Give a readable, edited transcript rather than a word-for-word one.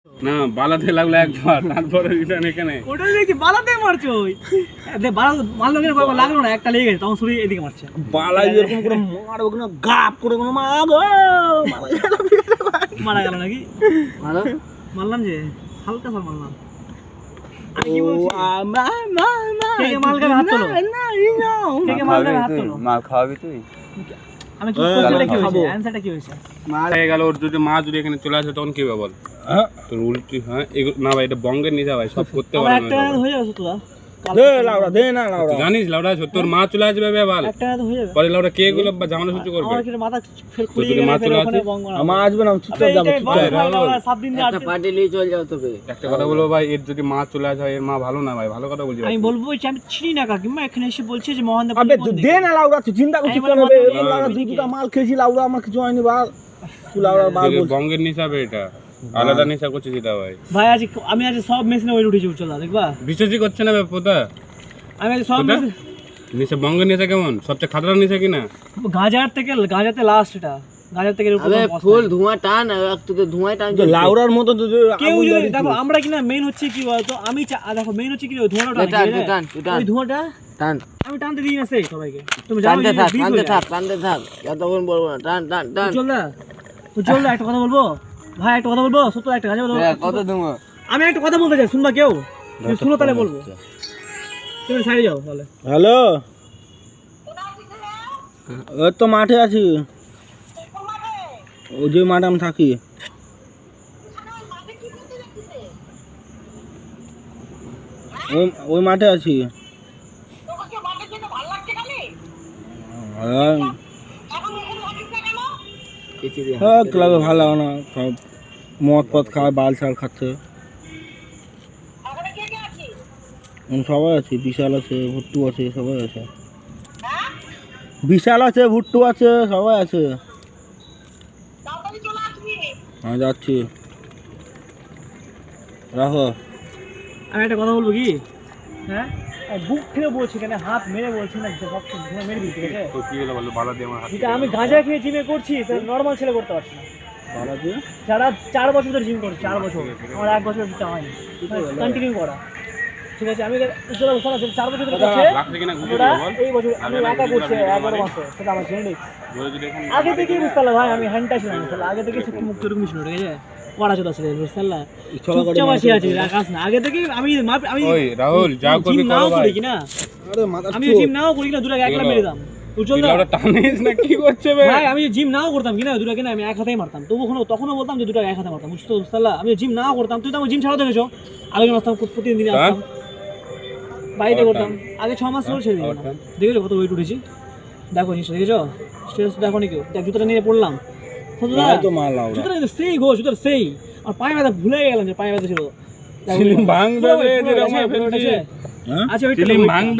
না বালাতে লাগলো একবার, তারপরে রিটার্ন এখানে। ওটাই দেখছি বালাতে মারছো ওই বালা মারলো কিনা লাগলো না, একটা লেগে গেছে তখন শরীর এদিকে মারছে। বালাই এরকম করে মারবো কিনা গাপ করে কোনো মারা গেল নাকি? মারলাম যে হালকা সর মারলাম। মাল খাওয়াবি তুই? আমি কি করতে কি হয়েছে? অ্যানসারটা কি হয়েছে? মাল হয়ে গেল, ওর যদি মা যদি এখানে চলে আসে তখন কি হবে বল? তোর উল্টি হ্যাঁ না ভাই, এটা বঙ্গের নিচা ভাই, সব করতে পারে একটা না। হয়ে যাবে তো দে লাউড়া দে না লাউড়া। জানিস লাউড়া তোর মা চলে আসবে বল, একটা হয়ে যাবে। পরে লাউড়া কে গুলো বা জামানো শুরু করবে? আমার কি মাথা ফেল খুলে তোর মা চলে আসে, আমার আসবে না, চুপচাপ যাবো চুপচাপ। 7 দিন একটা পার্টি নিয়ে চলে যাও তবে। একটা কথা বলবো ভাই, এর যদি মা চলে আসে এর মা ভালো না ভাই, ভালো কথা বলছি। আমি বলবো যে আমি চিনি না কাকিমা, এখানে এসে বলছে যে মোহন আবে দে না লাউড়া, তুই চিন্তা করছিস কেন বে? লাউড়া দুই দুটা মাল খেয়েছি, লাউড়া আমার কিছু হয়নি বাল। তুই লাউড়া বাল বল। বঙ্গের নিচা হবে, এটা আলাদা নিচা করছিস এটা ভাই। ভাই আমি আজ সব মেশিনে ওয়েট উঠেছি, চল দেখবা। বিশ্বাসই করছে না পোতা, আমি আজ সব মেশিন নিচে বঙ্গের নিচা কেমন সবচেয়ে খাতরা নিচা কিনা? গাজাতে লাস্ট এটা, গাজার থেকে আরে ফুল ধোঁয়া টান, তোকে ধোঁয়ায় টান। লাউড়ার মতো তো কেউ যদি দেখো আমরা কিনা মেইন হচ্ছে কি বলতো, আমি দেখো মেইন হচ্ছে কি ওই ধোঁয়াটা টান ওই ধোঁয়াটা টান আমি টানতে দিই না সেই সবাইকে, তুমি জানো টানতে থাক যতক্ষণ বলবো না, টান টান টান। চল একটা কথা বলবো ভাই, একটা কথা বলবো সত্য, একটা কথা বলবো। কত ধোঁয়া? আমি একটা কথা বলতে চাই, শুনবা কেউ? তুমি শুনো তাহলে বলবো, তুমি সাইডে যাও তাহলে। হ্যালো, ওই তো মাঠে আছি, ওই যে মাঠে আমি থাকি। ওই মাঠে আছি। হ্যাঁ ক্লাবে ভালো লাগে না, সব মদ পদ খায়, বাল ছাল খাচ্ছে। সবাই আছে, বিশাল আছে, ভুট্টু আছে, সবাই আছে। বিশাল আছে, ভুট্টু আছে, সবাই আছে। হ্যাঁ যাচ্ছি, রাখো। আমি একটা কথা বলবো কি, হ্যাঁ বুক থেকে বলছি, কেন হাত মেরে বলছি না, মেরে দিই, ঠিক আছে? তো কি হলো বলো, বালা দিয়ে আমার হাত। যেটা আমি গাঁজা খেয়ে জিমে করছি, নর্মাল ছেলে করতে পারছি না। ভালো আছে। যারা 4 বছর ধরে জিম করছি, 4 বছর, আমার 1 বছর সেটা হয়নি, কন্টিনিউ করা, ঠিক আছে? আমি উজ্জ্বল বছর 4 বছর ধরে করছে, লাগছে কিনা ঘুরে ওরা বল। এই বছর আমি একা করছি 11 মাসে, সেটা আমার জেনেটিক্স। আগে থেকেই বুঝতে পারলাম ভাই, আমি হ্যান্ডটা ছিলাম, আগে থেকেই সত্যি মুক্ত রকম ছিল, ঠিক আছে? পড়া চলা ছিল, বুঝতে পারলা? চুপচাপ আসি আছে, রাখাস না। আগে থেকেই আমি ওই রাহুল যা করবি নাও করো ভাই। করি কিনা, আরে মাথা আমি জিম নাও করি কিনা, 2 টাকা একলা মেরে দাম। উজ্জ্বল তুই ওটা টানিস না কি করছে বে? ভাই, আমি জিম নাও করতাম কিনা, 2 টাকা কিনা আমি এক হাতেই মারতাম, তখনও বলতাম যে 2 টাকা এক হাতে মারতাম, বুঝতে পারলা? আমি জিম নাও করতাম, তুই তো আমার জিম ছাড়া দেখেছো, আগে আসতাম প্রতিদিন দিনে আসতাম, বাড়িতে করতাম। আগে 6 মাস ধরে ছেড়ে দিলাম। দেখেছো কত ওয়েট উঠেছি? দেখো জিনিসটা দেখেছো? স্টেটাস দেখো নি কেউ? দেখ জুতোটা নিয়ে পড়লাম, তো মাল লাউড়া। জুতোটা কিন্তু সেই গো, জুতোটা সেই। আর পায়ে ব্যথা ভুলে গেলাম যে পায়ে ব্যথা ছিল। সিলিম ভাঙবে রে, যেরকম ফেলছে। আচ্ছা ওইটা সিলিম ভাঙবে।